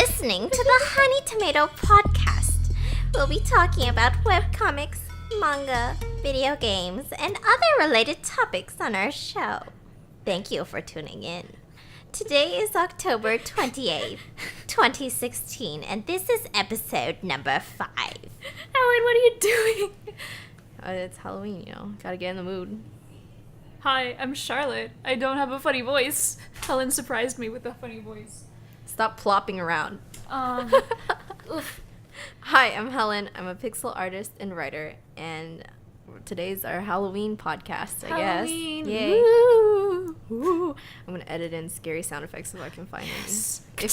listening to the Honey Tomato Podcast. We'll be talking about webcomics, manga, video games, and other related topics on our show. Thank you for tuning in. Today is October 28th, 2016, and this is episode number 5. Ellen, what are you doing? It's Halloween, Gotta get in the mood. Hi, I'm Charlotte. I don't have a funny voice. Helen surprised me with a funny voice. Stop plopping around. Oof. Hi, I'm Helen. I'm a pixel artist and writer, and today's our Halloween podcast, I Halloween. guess. Yay. Woo. Woo. I'm gonna edit in scary sound effects if I can find Yes. any.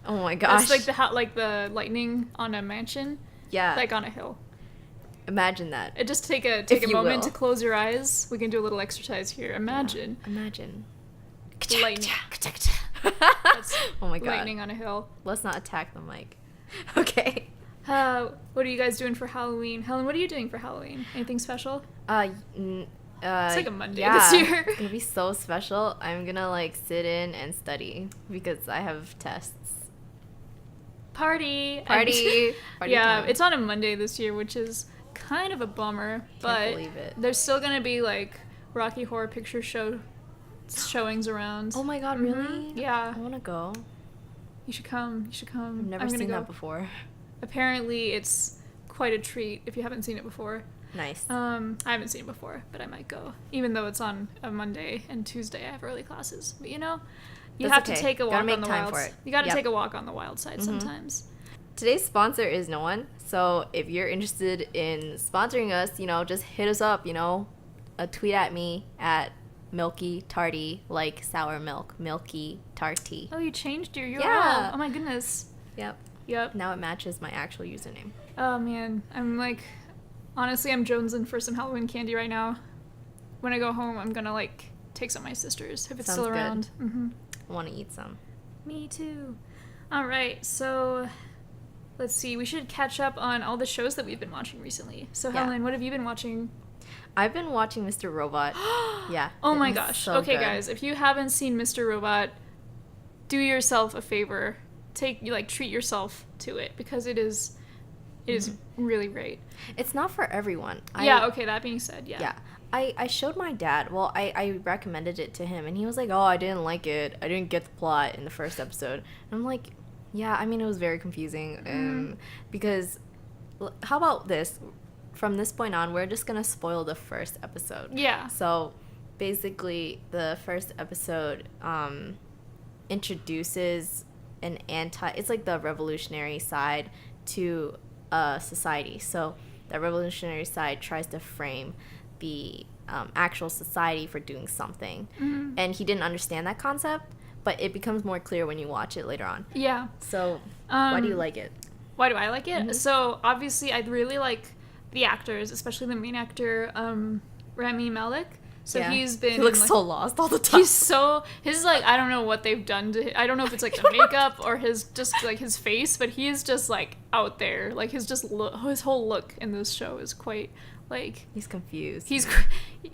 Oh my gosh. It's like the lightning on a mansion, yeah. like on a hill. Imagine that. Just take a If you moment will. to close your eyes. We can do a little exercise here. Imagine Imagine. lightning. Oh my god. Lightning on a hill. Let's not attack the mic. Okay. What are you guys doing for Halloween? Helen, what are you doing for Halloween? Anything special? It's like a Monday this year. It's gonna be so special. I'm gonna sit in and study because I have tests. Party. Party Yeah, time. it's on a Monday this year, which is kind of a bummer. But believe it. there's still gonna be Rocky Horror Picture Show showings around. Oh my god, really? Yeah. I wanna go. You should come. I've never I'm gonna seen go. that before. Apparently, it's quite a treat if you haven't seen it before. Nice. I haven't seen it before, but I might go. Even though it's on a Monday and Tuesday, I have early classes. But you That's have okay. to take a Gotta walk make on the time wild. for it. You got to Yep. take a walk on the wild side sometimes. Today's sponsor is no one. So if you're interested in sponsoring us, just hit us up, a tweet at me at Milky Tarty, like sour milk, Milky Tarty. Oh, you changed your URL. Yeah. Oh my goodness. Yep. Yep. Now it matches my actual username. Oh man, honestly, I'm jonesing for some Halloween candy right now. When I go home, I'm gonna take some of my sister's if it's Sounds still good. around. Mm-hmm. I want to eat some. Me too. All right, so let's see. We should catch up on all the shows that we've been watching recently. So Yeah. Helen, what have you been watching? I've been watching Mr. Robot. Yeah. Oh my it was gosh. so Okay, good. guys, if you haven't seen Mr. Robot, do yourself a favor. Treat yourself to it because it is really great. It's not for everyone. Okay, that being said, yeah. Yeah. I showed my dad. Well, I recommended it to him, and he was like, oh, I didn't like it. I didn't get the plot in the first episode. And I'm like, yeah, it was very confusing. Because, how about this? From this point on, we're just going to spoil the first episode. Yeah. So, basically, the first episode introduces it's like the revolutionary side to society. So, the revolutionary side tries to frame the actual society for doing something. Mm-hmm. And he didn't understand that concept, but it becomes more clear when you watch it later on. Yeah. So, why do you like it? Why do I like it? Mm-hmm. So, obviously, I really like the actors, especially the main actor, Rami Malek. So Yeah. he's been... He looks so lost all the time. I don't know what they've done to him. I don't know if it's the makeup or his face, but he is just out there. His whole look in this show is quite He's confused.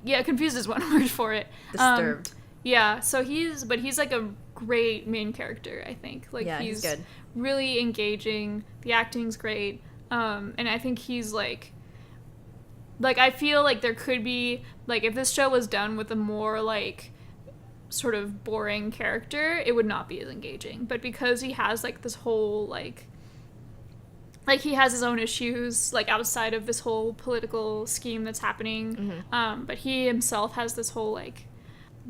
Confused is one word for it. Disturbed. Yeah, so he's a great main character, I think. Yeah, he's good. Really engaging. The acting's great. And I think he's I feel there could be if this show was done with a more sort of boring character, it would not be as engaging. But because he has this whole he has his own issues outside of this whole political scheme that's happening. Mm-hmm. But he himself has this whole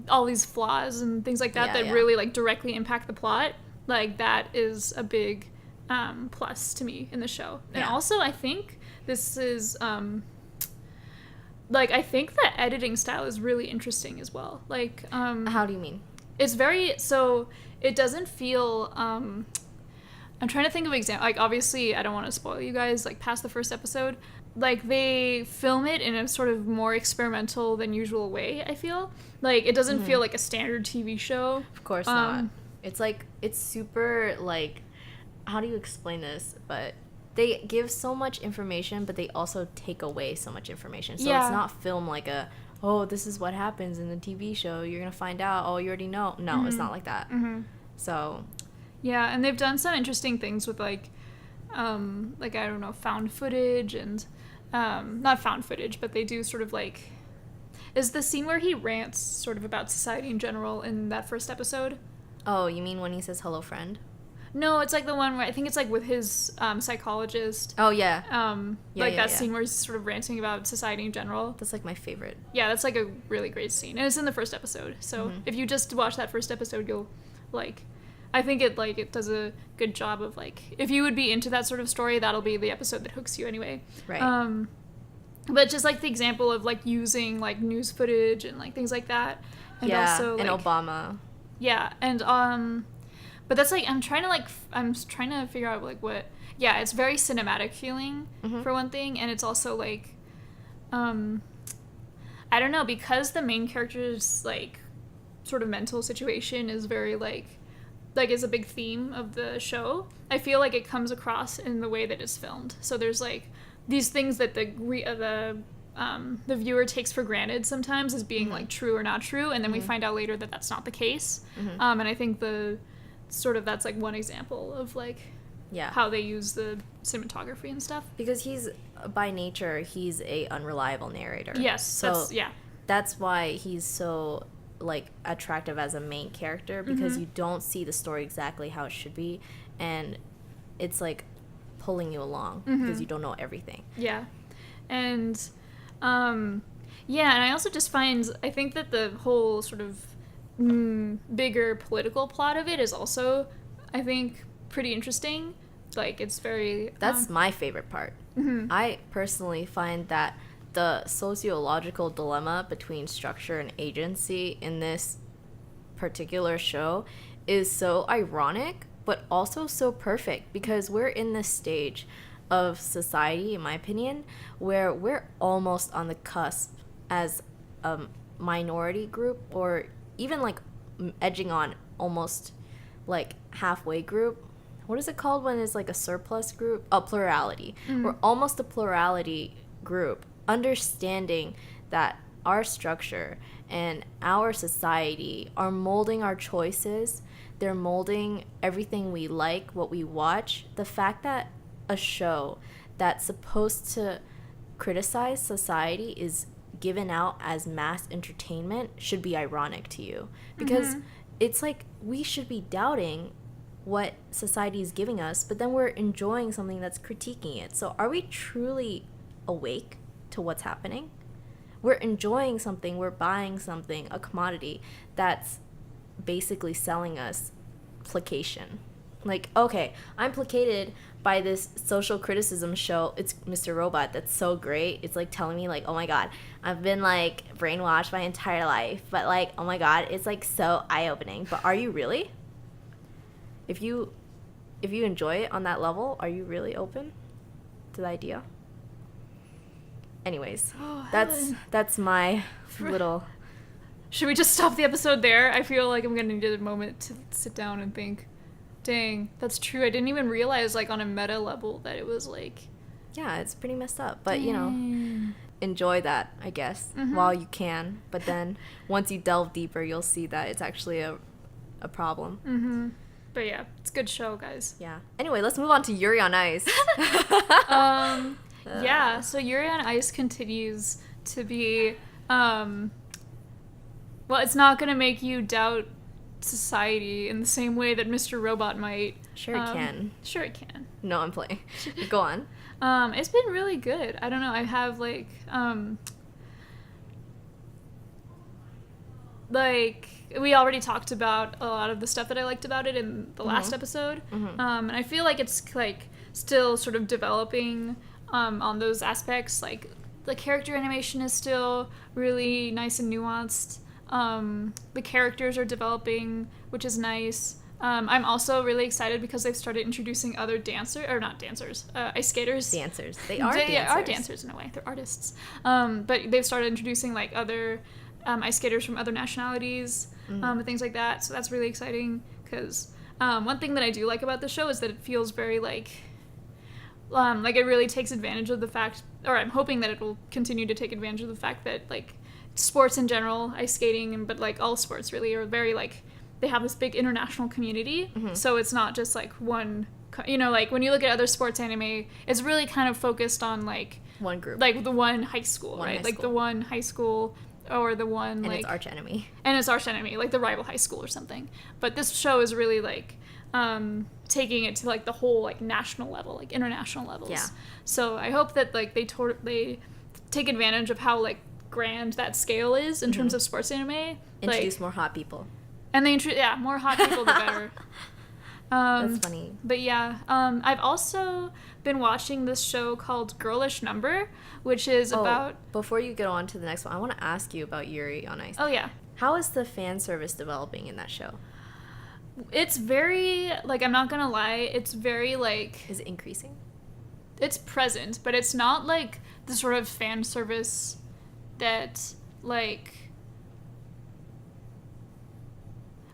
all these flaws and things like that Yeah. really directly impact the plot. That is a big plus to me in the show. And Yeah. also I think this is I think the editing style is really interesting as well. How do you mean? It's very, so it doesn't feel I'm trying to think of example. Obviously I don't want to spoil you guys past the first episode. They film it in a sort of more experimental than usual way, I feel. It doesn't feel like a standard TV show. Of course not. It's it's super how do you explain this? But they give so much information, but they also take away so much information. So Yeah. it's not filmed oh, this is what happens in the TV show. You're going to find out. Oh, you already know. No, it's not like that. Mm-hmm. So Yeah, and they've done some interesting things with like I don't know, found footage and not found footage, but they do sort of like, is the scene where he rants sort of about society in general in that first episode? Oh, you mean when he says hello friend? No, it's like the one where I think it's like with his psychologist. Oh yeah. Like that scene where he's sort of ranting about society in general. That's like my favorite. Yeah, that's like a really great scene. And it's in the first episode. So if you just watch that first episode, you'll like, I think it does a good job of like, if you would be into that sort of story, that'll be the episode that hooks you anyway. Right. But just like the example of like using like news footage and like things like that. And also, and like, Obama. Yeah, and but that's like I'm trying to figure out like what. Yeah, it's very cinematic feeling for one thing, and it's also like, I don't know, because the main character's like sort of mental situation is very like is a big theme of the show. I feel like it comes across in the way that it's filmed. So there's like these things that the viewer takes for granted sometimes as being like true or not true, and then we find out later that that's not the case. And I think that's like one example of like how they use the cinematography and stuff. Because he's by nature he's a unreliable narrator. Yes, so that's why he's so like attractive as a main character, because you don't see the story exactly how it should be, and it's like pulling you along because you don't know everything. Yeah, and and I also just I think that the whole sort of bigger political plot of it is also, I think, pretty interesting. Like, it's very... That's my favorite part. I personally find that the sociological dilemma between structure and agency in this particular show is so ironic, but also so perfect, because we're in this stage of society, in my opinion, where we're almost on the cusp as a minority group, or even like edging on almost like halfway group. What is it called when it's like a surplus group? A plurality. We're almost a plurality group, understanding that our structure and our society are molding our choices. They're molding everything we like, what we watch. The fact that a show that's supposed to criticize society is given out as mass entertainment should be ironic to you, because it's like we should be doubting what society is giving us, but then we're enjoying something that's critiquing it. So are we truly awake to what's happening? We're enjoying something, we're buying something, a commodity that's basically selling us placation. Like, okay, I'm placated by this social criticism show. It's Mr. Robot. That's so great. It's like telling me like, oh my god, I've been like brainwashed my entire life, but like, oh my god, it's like so eye-opening. But are you really? If you enjoy it on that level, are you really open to the idea? Anyways, that's my little... Should we just stop the episode there? I feel like I'm gonna need a moment to sit down and think, dang, that's true. I didn't even realize, like, on a meta level that it was, like... Yeah, it's pretty messed up. But, you know, enjoy that, I guess, while you can. But then, once you delve deeper, you'll see that it's actually a problem. But, yeah, it's a good show, guys. Yeah. Anyway, let's move on to Yuri on Ice. Yeah, so Yuri on Ice continues to be... well, it's not going to make you doubt society in the same way that Mr. Robot might. Sure it can. Sure it can. No, I'm playing. Go on. It's been really good. I don't know. I have like we already talked about a lot of the stuff that I liked about it in the last episode. And I feel like it's like still sort of developing on those aspects. Like the character animation is still really nice and nuanced. The characters are developing, which is nice. I'm also really excited because they've started introducing other ice skaters. Dancers. They are dancers in a way. They're artists. But they've started introducing like other ice skaters from other nationalities and things like that. So that's really exciting because one thing that I do like about the show is that it feels very like it really takes advantage of the fact, or I'm hoping that it will continue to take advantage of the fact that like sports in general, ice skating, but like all sports really are very like they have this big international community. So it's not just like one, you know, like when you look at other sports anime, it's really kind of focused on like One group. like the one high school, One right? high Like the school. one high school or the one and like its arch enemy. and its arch enemy, like the rival high school or something. But this show is really like taking it to like the whole like national level, like international levels. Yeah. So I hope that like they take advantage of how like grand that scale is in terms of sports anime. Introduce like, more hot people. and they more hot people the better. That's funny. But yeah, I've also been watching this show called Girlish Number, which is about. Before you get on to the next one, I want to ask you about Yuri on Ice. Oh yeah, How is the fan service developing in that show? it's very like, I'm not gonna lie, it's very like, Is it increasing? it's present, but it's not like the sort of fan service that like.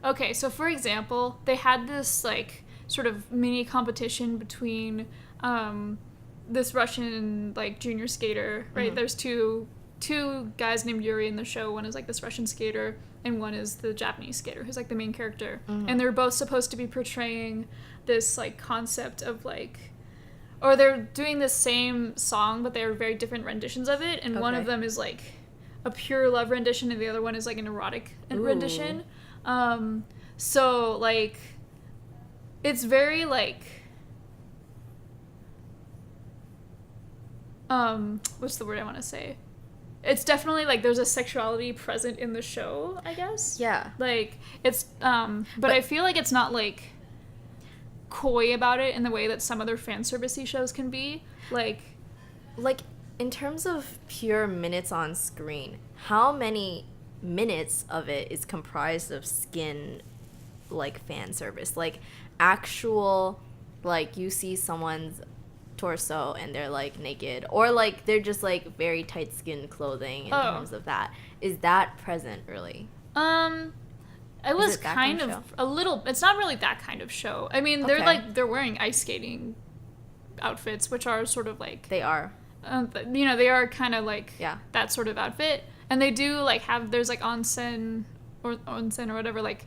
Okay, so for example, they had this like sort of mini competition between this Russian like junior skater, right? There's two guys named Yuri in the show. One is like this Russian skater, and one is the Japanese skater, who's like the main character. And they're both supposed to be portraying this like concept of like, or they're doing the same song, but they're very different renditions of it. And one of Okay. them is like a pure love rendition, and the other one is like an erotic rendition. So like, it's very like, what's the word I want to say? It's definitely like there's a sexuality present in the show, I guess. Yeah. Like it's, but I feel like it's not like coy about it in the way that some other fan servicey shows can be. Like In terms of pure minutes on screen, how many minutes of it is comprised of skin, like, fan service? Like, actual, like, you see someone's torso and they're, like, naked. Or, like, they're just, like, very tight skin clothing in terms of that. Is that present, really? it was it that kind kind of of a little. It's not really that kind of show. I mean, they're Okay. like they're wearing ice skating outfits, which are sort of like They are. you know, they are kind of like Yeah. that sort of outfit, and they do like have there's like onsen or whatever, like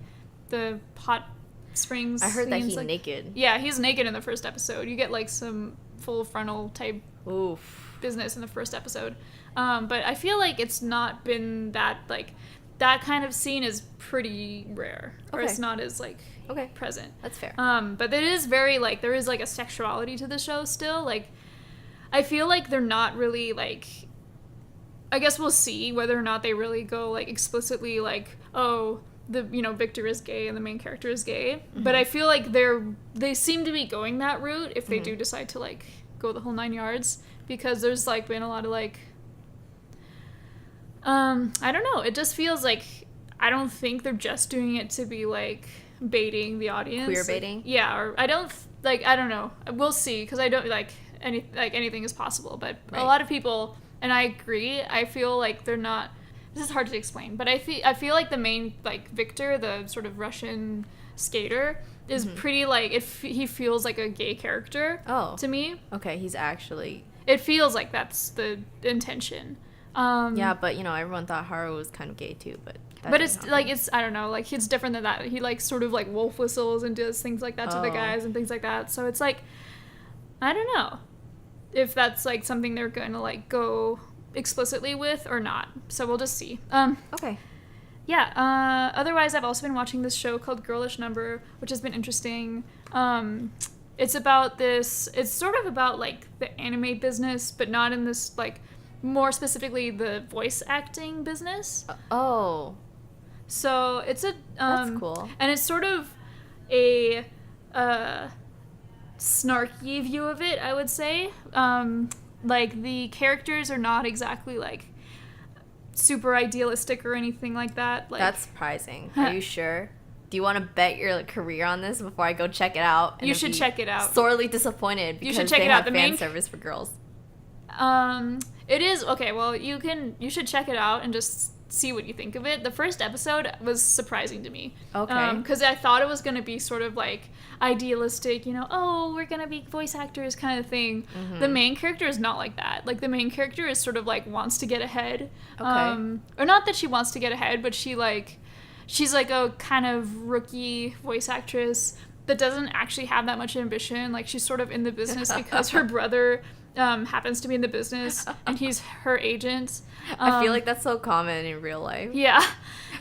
the hot springs. I heard that scenes, he's like, naked. Yeah, he's naked in the first episode. You get like some full frontal type Oof. business in the first episode, but I feel like it's not been that like that kind of scene is pretty rare, or Okay. it's not as like Okay. present. That's fair. But it is very like there is like a sexuality to the show still. Like I feel like they're not really like. I guess we'll see whether or not they really go like explicitly like, oh, the Victor is gay and the main character is gay. But I feel like they seem to be going that route if they do decide to like go the whole 9 yards, because there's like been a lot of like I don't know, it just feels like I don't think they're just doing it to be like baiting the audience. Queer Like, baiting? yeah, or I don't I don't know. We'll see, because I don't like anything is possible, but Right. a lot of people, and I agree, I feel like they're not. This is hard to explain, but I feel like the main like Victor, the sort of Russian skater, is pretty like he feels like a gay character. Oh. To me, Okay, he's actually... it feels like that's the intention. Yeah, but, everyone thought Haru was kind of gay, too, but... that But didn't it's happen. like it's I don't know, like he's different than that. He like sort of like wolf whistles and does things like that to the Oh. guys and things like that. So it's like I don't know if that's like something they're going to like go explicitly with or not. So we'll just see. Okay. Yeah. Otherwise, I've also been watching this show called Girlish Number, which has been interesting. It's about this. It's sort of about like the anime business, but not in this like more specifically the voice acting business. Oh. So it's a That's cool. and it's sort of a snarky view of it, I would say. Like the characters are not exactly like super idealistic or anything like that. Like That's surprising. Are you sure? Do you want to bet your career on this before I go check it out? and You then should be check it out. Sorely disappointed because should check they it out. have The fan main- service for girls. It is okay. Well, you should check it out and just see what you think of it. The first episode was surprising to me. Okay. Because I thought it was going to be sort of like idealistic, oh, we're going to be voice actors kind of thing. Mm-hmm. The main character is not like that. Like the main character is sort of like wants to get ahead. Okay. Or not that she wants to get ahead, but she she's like a kind of rookie voice actress that doesn't actually have that much ambition. Like, she's sort of in the business because her brother happens to be in the business and he's her agent. I feel like that's so common in real life. Yeah.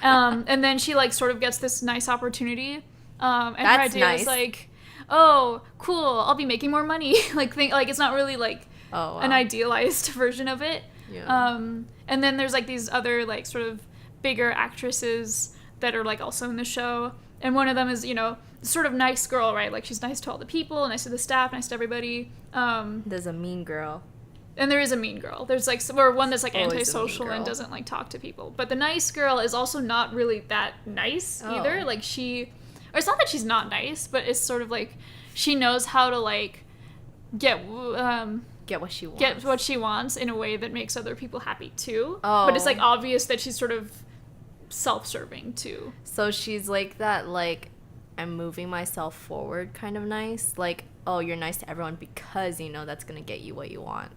And then she like sort of gets this nice opportunity. And her That's idea nice. is like, oh, cool, I'll be making more money. like it's not really like Oh, wow. an idealized version of it. Yeah. And then there's like these other like sort of bigger actresses that are like also in the show. And one of them is, you know, sort of nice girl, right? Like, she's nice to all the people, nice to the staff, nice to everybody. There's a mean girl. And there is a mean girl. There's like or one that's like Always a mean antisocial and girl. doesn't like talk to people. But the nice girl is also not really that nice either. Oh. Like, or it's not that she's not nice, but it's sort of like she knows how to like get Get what she wants. get what she wants in a way that makes other people happy too. Oh. But it's like obvious that she's sort of self-serving too. So she's like that, like, I'm moving myself forward kind of nice. Like, oh, you're nice to everyone because you know that's going to get you what you want.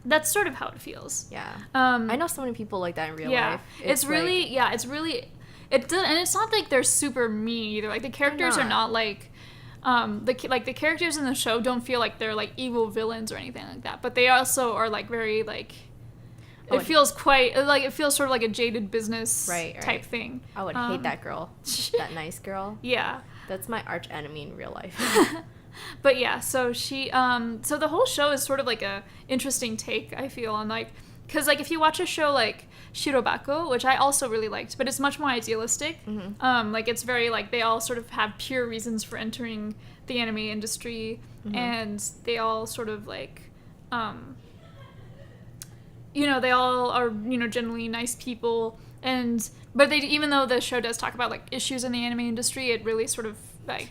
That's sort of how it feels. Yeah. I I know so many people like that in real yeah. life. It's really like, yeah, it's really it does, and it's not like they're super mean either. Like, the characters are not like the characters in the show don't feel like they're like evil villains or anything like that, but they also are like very like it feels sort of like a jaded business Right. type thing. I would hate that girl. That nice girl. Yeah. That's my arch enemy in real life. But yeah, so she so the whole show is sort of like a interesting take, I feel, on like, because like if you watch a show like Shirobako, which I also really liked, but it's much more idealistic. Like, it's very like they all sort of have pure reasons for entering the anime industry, and they all sort of like you know, they all are, you know, generally nice people, but they, even though the show does talk about like issues in the anime industry, it really sort of like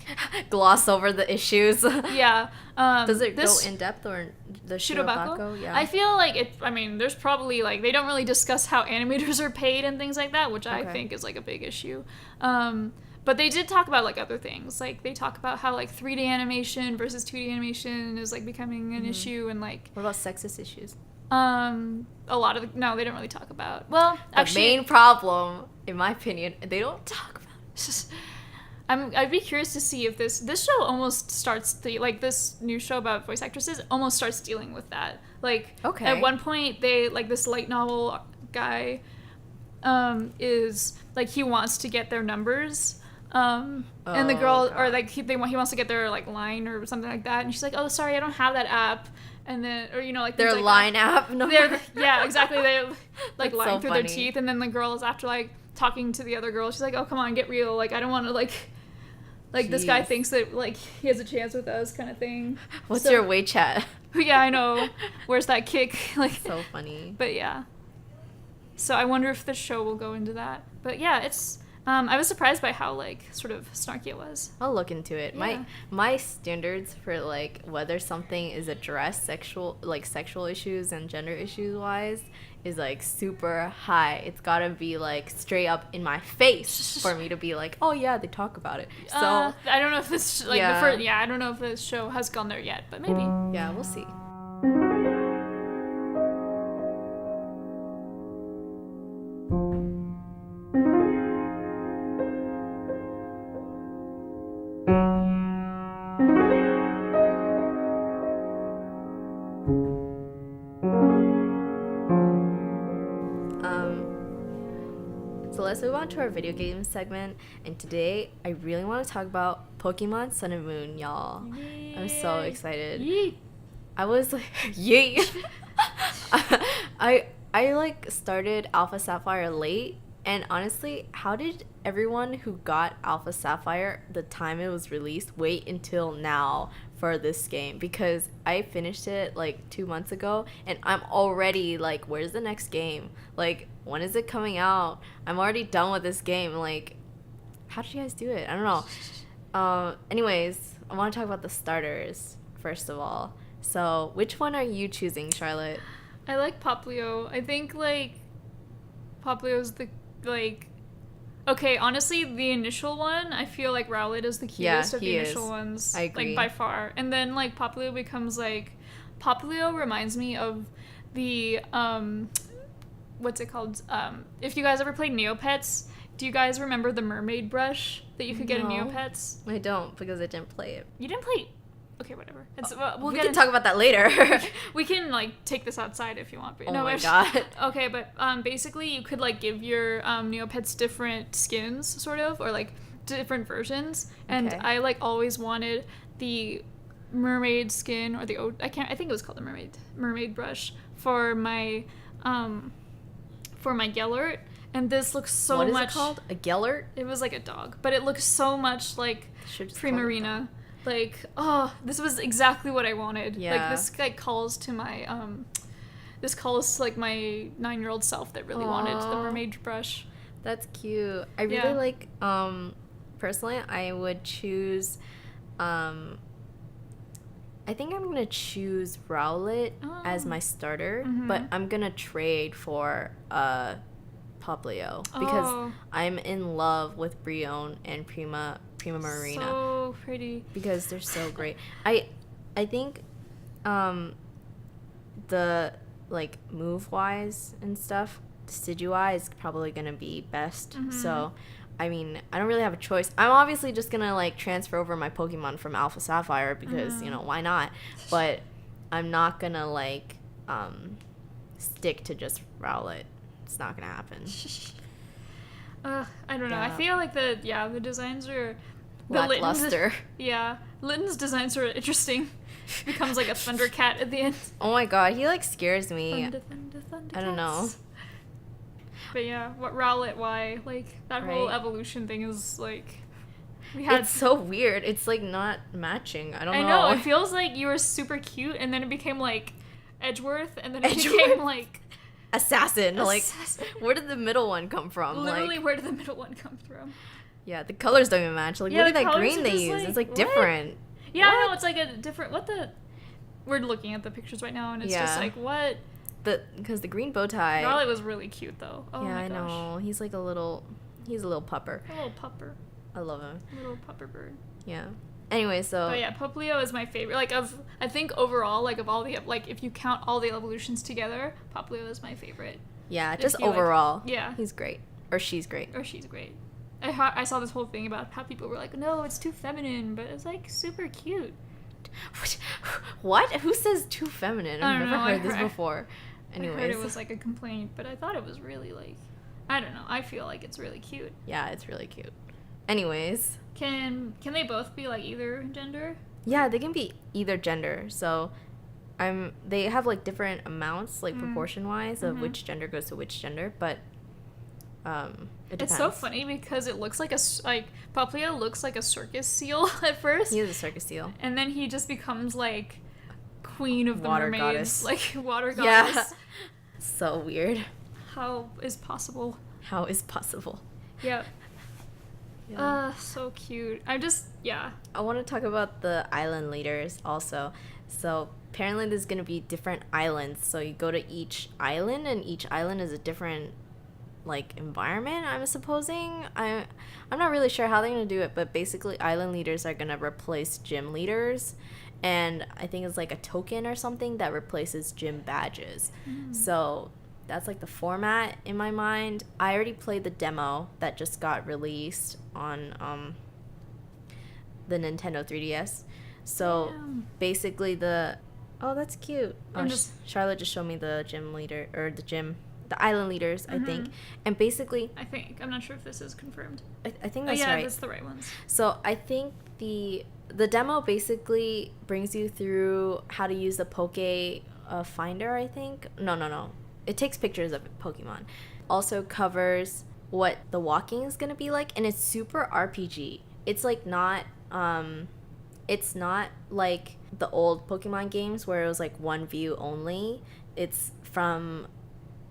Gloss over the issues. yeah. Does it this, go in depth or the Shirobako? Shirobako? Yeah. I feel like I mean, there's probably like they don't really discuss how animators are paid and things like that, which I Okay. think is like a big issue. But they did talk about like other things. Like, they talk about how like 3D animation versus 2D animation is like becoming an issue, and like What about sexist issues? a lot of no, they don't really talk about. Well, The actually, main problem, in my opinion, they don't talk about it. I'd be curious to see if this show almost starts this new show about voice actresses almost starts dealing with that. Like, Okay. at one point they like this light novel guy is like, he wants to get their numbers and the girl, or like he wants to get their like line or something like that, and she's like, oh, sorry, I don't have that app. And then, or, you know, like Their things like line that. app number. Yeah, exactly. They like That's lying so through funny. their teeth, and then the girl is after like talking to the other girl. She's like, "Oh, come on, get real. Like, I don't want to like this guy Jeez. thinks that like he has a chance with us, kind of thing." What's So- your weight chat? Yeah, I know. Where's that kick? Like, So funny. but yeah. So I wonder if the show will go into that. But yeah, it's. I was surprised by how like sort of snarky it was. I'll look into it. Yeah. My standards for like whether something is addressed sexual issues and gender issues wise is like super high. It's gotta be like straight up in my face for me to be like, oh yeah, they talk about it. So I don't know if this like Yeah. I don't know if the show has gone there yet, but maybe. yeah, we'll see. So let's move on to our video game segment. And today, I really want to talk about Pokemon Sun and Moon, y'all. I'm so excited. Yeet. I was like, yay! I like started Alpha Sapphire late, and honestly, how did everyone who got Alpha Sapphire the time it was released wait until now for this game? Because I finished it like 2 months ago, and I'm already like, where's the next game? Like, when is it coming out? I'm already done with this game. Like, how did you guys do it? I don't know. Anyways, I want to talk about the starters first of all. So, which one are you choosing, Charlotte? I like Poplio. I think like Poplio's the like. Okay, honestly, the initial one, I feel like Rowlet is the cutest of the he initial is. ones. I agree. Like, by far. And then, like, Poplio becomes, like... Poplio reminds me of the, what's it called? If you guys ever played Neopets, Do you guys remember the mermaid brush that you could get in No. Neopets? I don't because I didn't play it. You didn't play. Okay, whatever. It's, we'll We get can into- talk about that later. We can like take this outside if you want. But Oh no, my it's- God. Okay, but basically you could like give your Neopets different skins, sort of, or like different versions. And Okay. I like always wanted the mermaid skin or the I think it was called the mermaid brush for my Gellert. And this looks so What is much. it called? A Gellert? It was like a dog, but it looks so much like Should just call it that. Primarina. Like, oh, this was exactly what I wanted. Yeah. Like this like calls to my this calls to like my 9-year-old self that really wanted the Aw. mermaid brush. That's cute. I really Yeah. like personally I would choose I think I'm gonna choose Rowlet as Oh. my starter, Mhm. but I'm gonna trade for Poplio because Oh. I'm in love with Brion and Prima Marina So pretty. because they're so great. I think the like move wise and stuff, Decidueye is probably gonna be best. Mhm. So I mean, I don't really have a choice. I'm obviously just gonna like transfer over my Pokemon from Alpha Sapphire because you know why not? But I'm not gonna like stick to just Rowlet. It's not gonna happen. I don't know. I Yeah. feel like the designs are Lackluster. Yeah, Litten's designs are interesting. Becomes like a Thundercat at the end. Oh my god, he like scares me. Thunder, I don't know. Thundercats. But yeah, what Rowlet? Why? Like that whole Right. evolution thing is like we had. It's so weird. It's like not matching. I don't I know. know it feels like you were super cute, and then it became like Edgeworth, and then it Edgeworth? became like Assassin. Like, Assassin. where did the middle one come from? literally Like, where did the middle one come from? yeah, the colors don't even match. Like, Yeah, look at the that colors green are they just use. like, It's like what? different. Yeah, I What? know it's like a different. What the? We're looking at the pictures right now, and it's just Yeah. like what. Because the green bow tie. Rowlet was really cute though. Oh yeah, my I gosh. know. He's like he's a little pupper. A little pupper. I love him. A little pupper bird. Yeah. Anyway, so But yeah, Poplio is my favorite. Like I think overall, like of all the like if you count all the evolutions together, Poplio is my favorite. yeah, if just you, like- overall, Yeah. he's great, or she's great. Or she's great. I saw this whole thing about how people were like, no, it's too feminine, but it's like super cute. What? Who says too feminine? I I've don't never know, heard this before. I heard Anyways, it was like a complaint, but I thought it was really like, I don't know. I feel like it's really cute. yeah, it's really cute. Anyways, Can they both be like either gender? yeah, they can be either gender. So, they have like different amounts, like Mm. proportion wise, of Mhm. which gender goes to which gender. But it depends. It's so funny because it looks like Poplio looks like a circus seal at first. He is a circus seal. And then he just becomes like queen of the Water mermaids, goddess. like water Yeah. goddess. So weird. How is possible? How is possible? Yep. Yeah. So cute. I want to talk about the island leaders also. So apparently there's going to be different islands. So you go to each island and each island is a different like environment, I'm supposing. I'm not really sure how they're going to do it, but basically island leaders are going to replace gym leaders. And I think it's like a token or something that replaces gym badges. So that's like the format in my mind. I already played the demo that just got released on the Nintendo 3DS. So Damn. basically oh, that's cute. Oh, I'm just- Charlotte just showed me the gym leader or the island leaders, I think. And basically I think. I'm not sure if this is confirmed. I think Oh that's yeah, right. that's the right ones. So I think the demo basically brings you through how to use the Poke Finder, I think. No. It takes pictures of Pokemon. Also covers what the walking is going to be like, and it's super RPG. It's like not it's not like the old Pokemon games where it was like one view only. It's from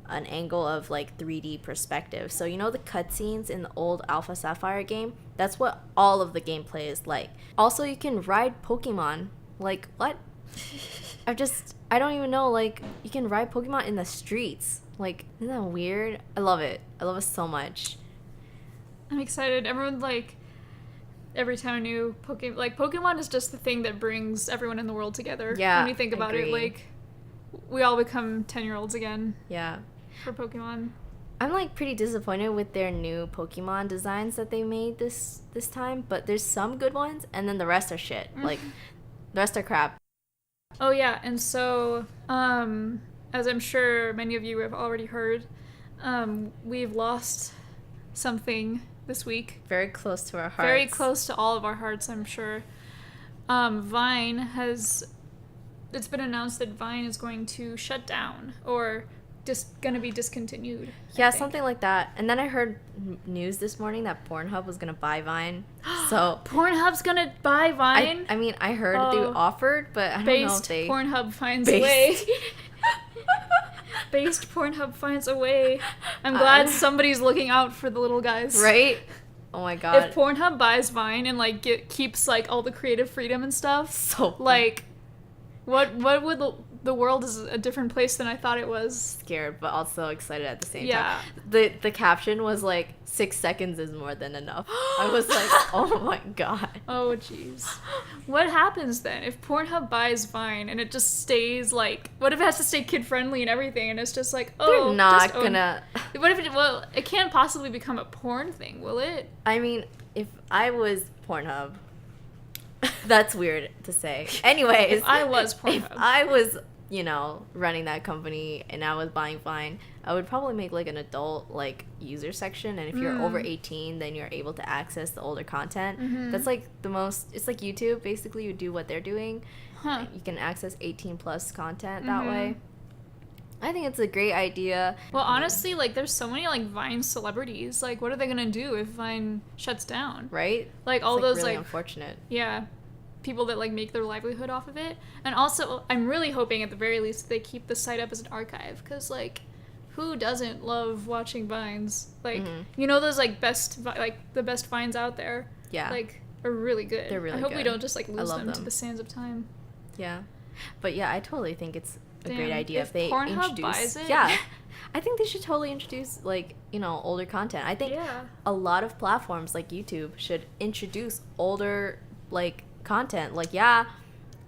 an angle of like 3D perspective. So you know the cutscenes in the old Alpha Sapphire game? That's what all of the gameplay is like. Also, you can ride Pokemon. Like, what? I don't even know, like, you can ride Pokemon in the streets. Like, isn't that weird? I love it. I love it so much. I'm excited. Everyone like every time a new Pokemon is just the thing that brings everyone in the world together. Yeah, When you think about it, agree. like we all become 10-year-olds again Yeah. for Pokemon. I'm like pretty disappointed with their new Pokemon designs that they made this time, but there's some good ones, and then the rest are shit. Like, the rest are crap. Oh yeah, and so as I'm sure many of you have already heard, we've lost something this week. Very close to our hearts. Very close to all of our hearts, I'm sure. Vine has. It's been announced that Vine is going to shut down or just gonna be discontinued. Yeah, something like that. And then I heard news this morning that Pornhub was gonna buy Vine. So Pornhub's gonna buy Vine. I mean, I heard they offered, but I don't know if they. Pornhub finds a way. Based Pornhub finds a way. I'm glad somebody's looking out for the little guys. Right? Oh my god. If Pornhub buys Vine and like keeps like all the creative freedom and stuff, so like, what would the world is a different place than I thought it was. Scared, but also excited at the same Yeah. time. The caption was like 6 seconds is more than enough. I was like, oh my god. Oh jeez. What happens then if Pornhub buys Vine and it just stays like? What if it has to stay kid friendly and everything, and it's just like, oh, They're not just gonna. What if it? Well, it can't possibly become a porn thing, will it? I mean, if I was Pornhub, that's weird to say. Anyways, If I was Pornhub. if I was, running that company and I was buying Vine, I would probably make like an adult like user section, and if you're over 18, then you're able to access the older content. That's like the most. It's like YouTube. Basically, you do what they're doing. Huh. You can access 18 plus content that way. I think it's a great idea. Well, honestly, like, there's so many, like, Vine celebrities. Like, what are they gonna do if Vine shuts down? Right? Like, all It's, those, really like, unfortunate. yeah, people that, like, make their livelihood off of it. And also, I'm really hoping, at the very least, they keep the site up as an archive. Because, like, who doesn't love watching Vines? Like, you know those, like, the best Vines out there? Yeah. Like, are really good. They're really I hope we good. don't just, like, lose love them to them. the sands of time. Yeah. But yeah, I totally think it's a great Damn, idea if if they Pornhub introduce. buys it? Yeah. I think they should totally introduce like, older content. I think Yeah. a lot of platforms like YouTube should introduce older like content. Like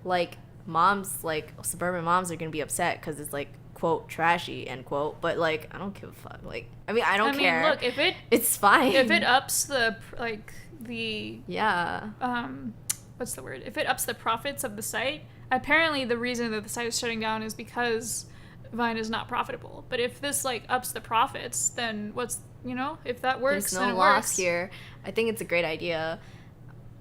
like moms, like suburban moms are going to be upset cuz it's like quote trashy end quote, but like I don't give a fuck. Like I mean, I don't care. Look, if it It's fine. if it ups the yeah. What's the word? If it ups the profits of the site, apparently the reason that the site is shutting down is because Vine is not profitable. But if this like ups the profits, then if that works, There's no then it loss works. here. I think it's a great idea.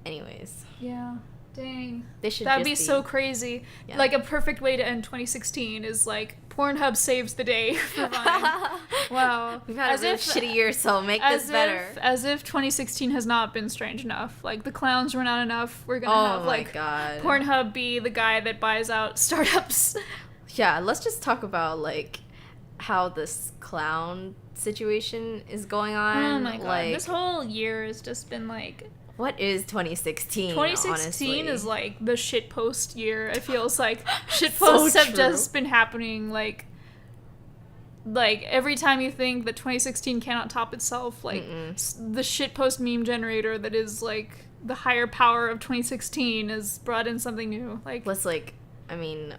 Anyways, Yeah. Dang. they should That'd just be so crazy. Yeah. Like a perfect way to end 2016 is like Pornhub saves the day for Vine. Wow. We've had a really shitty year, so make this better. As if 2016 has not been strange enough. Like the clowns were not enough. We're gonna have like God. Pornhub be the guy that buys out startups. Yeah, let's just talk about like how this clown situation is going on. Oh my god. Like, This whole year has just been like what is 2016? 2016 honestly? is like the shitpost year. It feels like shitposts So have true. just been happening like every time you think that 2016 cannot top itself, like the shitpost meme generator that is like the higher power of 2016 has brought in something new. Like Let's I mean,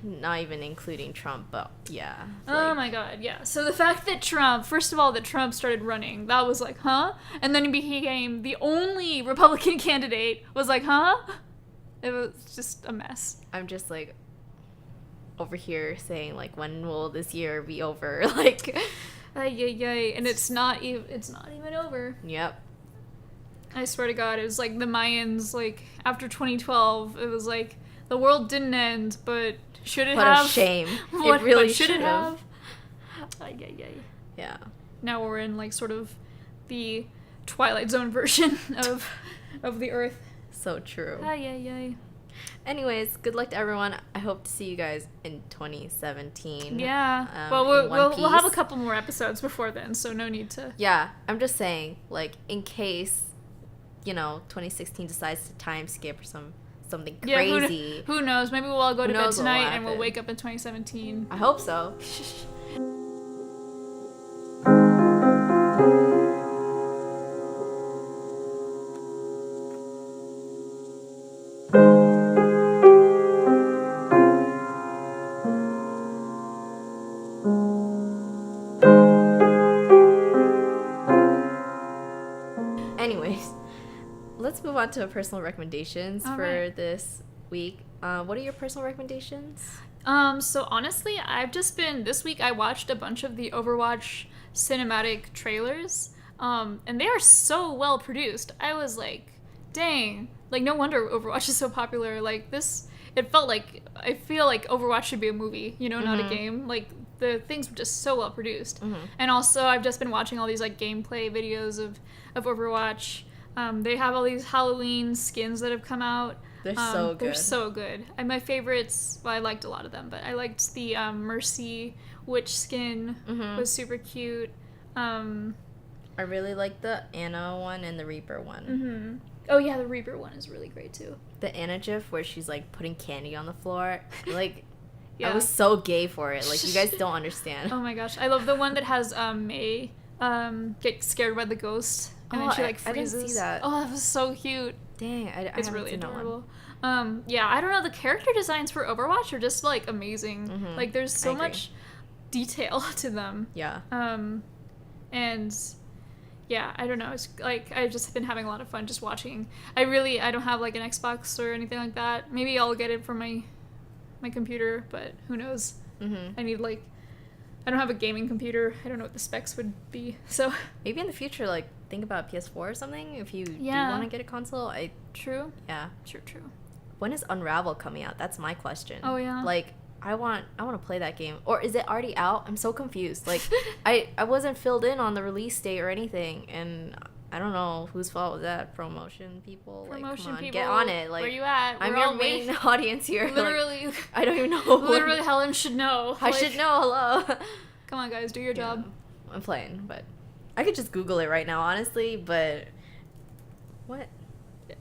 not even including Trump, but yeah. oh my god, yeah. So the fact that first of all, that Trump started running, that was like, huh? And then he became the only Republican candidate, was like, huh? It was just a mess. I'm just like over here saying like, when will this year be over? Like, Ay, and it's not even over. yep. I swear to God, it was like the Mayans, like after 2012, it was like the world didn't end, but should it What have? a shame. What, It really but should it should've. have? Ay. Yeah. Now we're in like sort of the Twilight Zone version of the Earth. So true. Ay. Anyways, good luck to everyone. I hope to see you guys in 2017. Yeah. Well, in One we'll have a Piece. couple more episodes before then, so no need to. Yeah, I'm just saying, like, in case, 2016 decides to time skip or something Yeah, crazy. who knows? Maybe we'll all go to Who bed knows what will tonight and we'll happen. wake up in 2017. I hope so. let's move on to personal recommendations All for right. this week. What are your personal recommendations? So honestly, this week I watched a bunch of the Overwatch cinematic trailers. And they are so well produced. I was like, dang, like no wonder Overwatch is so popular. Like this, I feel like Overwatch should be a movie, not a game. Like the things were just so well produced. And also I've just been watching all these like gameplay videos of Overwatch. They have all these Halloween skins that have come out. They're so good. They're so good. And my favorites, well, I liked a lot of them, but I liked the Mercy witch skin was super cute. I really like the Anna one and the Reaper one. Oh yeah, the Reaper one is really great too. The Anna gif where she's like putting candy on the floor. Like, Yeah. I was so gay for it. Like, you guys don't understand. Oh my gosh, I love the one that has May get scared by the ghost and then Oh, she like I didn't freezes. see that. Oh, that was so cute. Dang, I It's haven't really seen that one. adorable. Yeah, I don't know. The character designs for Overwatch are just like amazing. Like there's so I agree. much detail to them. Yeah. And yeah, I don't know. It's like I've just been having a lot of fun just watching. I don't have like an Xbox or anything like that. Maybe I'll get it from my computer, but who knows? I don't have a gaming computer. I don't know what the specs would be. So Maybe in the future, like, think about PS4 or something. If you Yeah. do want to get a console, true. yeah. True. When is Unravel coming out? That's my question. Oh, yeah. Like, I want to play that game. Or is it already out? I'm so confused. Like, I wasn't filled in on the release date or anything, and I don't know whose fault was that. Promotion people. Like, Promotion come on, people. get on it. Like, where you at? I'm We're your all main waiting. audience here. Like, Literally, I don't even know. literally, Helen should know. I should know. Hello. Come on, guys, do your job. Yeah, I'm playing, but I could just Google it right now, honestly. But what?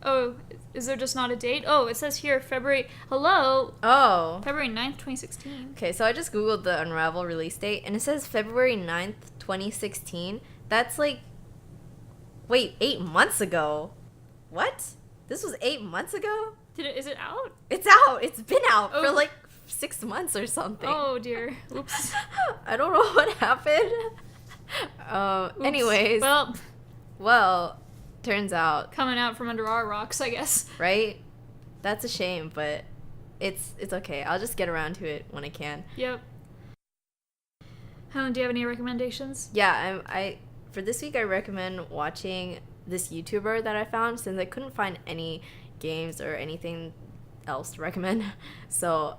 Oh, is there just not a date? Oh, it says here February. Hello, Oh. February 9th, 2016. Okay, so I just Googled the Unravel release date, and it says February 9th, 2016. That's like, wait, 8 months ago. What? This was 8 months ago? Is it out? It's out. It's been out for Oh. like 6 months or something. Oh dear. Oops. I don't know what happened. Oops. Anyways, well, turns out, coming out from under our rocks, I guess. right? That's a shame, but it's okay. I'll just get around to it when I can. Yep. Helen, do you have any recommendations? Yeah, I for this week I recommend watching this YouTuber that I found since I couldn't find any games or anything else to recommend. So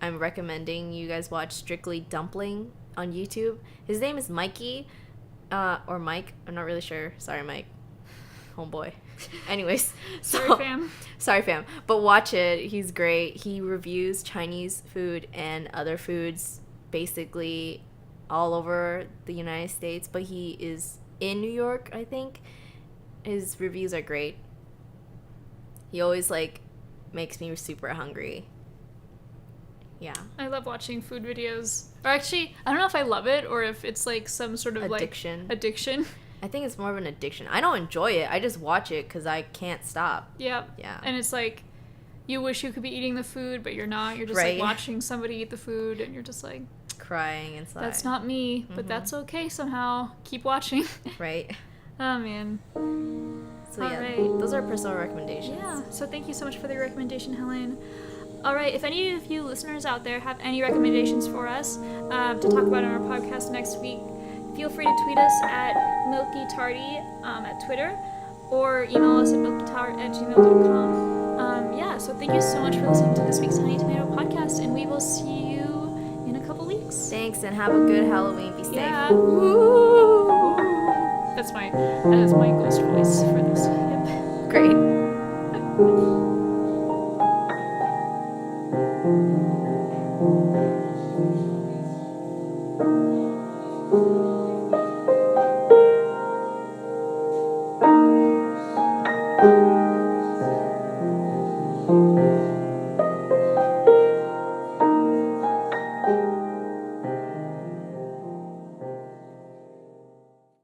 I'm recommending you guys watch Strictly Dumpling on YouTube. His name is Mikey, or Mike. I'm not really sure. Sorry, Mike. Homeboy. Anyways, Sorry, so, fam. Sorry, fam. But watch it. He's great. He reviews Chinese food and other foods basically all over the United States, but he is in New York, I think. His reviews are great. He always like makes me super hungry. Yeah. I love watching food videos. Or actually, I don't know if I love it or if it's like some sort of Addiction. like addiction. I think it's more of an addiction. I don't enjoy it. I just watch it because I can't stop. Yeah. Yeah. And it's like you wish you could be eating the food, but you're not. You're just Right. like watching somebody eat the food and you're just like, Crying inside. that's not me, but that's okay somehow. Keep watching. Right. Oh man. So yeah, Alright. those are personal recommendations. Yeah. So thank you so much for the recommendation, Helen. All right, if any of you listeners out there have any recommendations for us to talk about on our podcast next week, feel free to tweet us at milkytardy at Twitter or email us at milkytar@gmail.com. Yeah, so thank you so much for listening to this week's Honey Tomato podcast, and we will see you in a couple weeks. Thanks and have a good Halloween. Be safe. Yeah. That is my ghost voice for this. Yep. Great.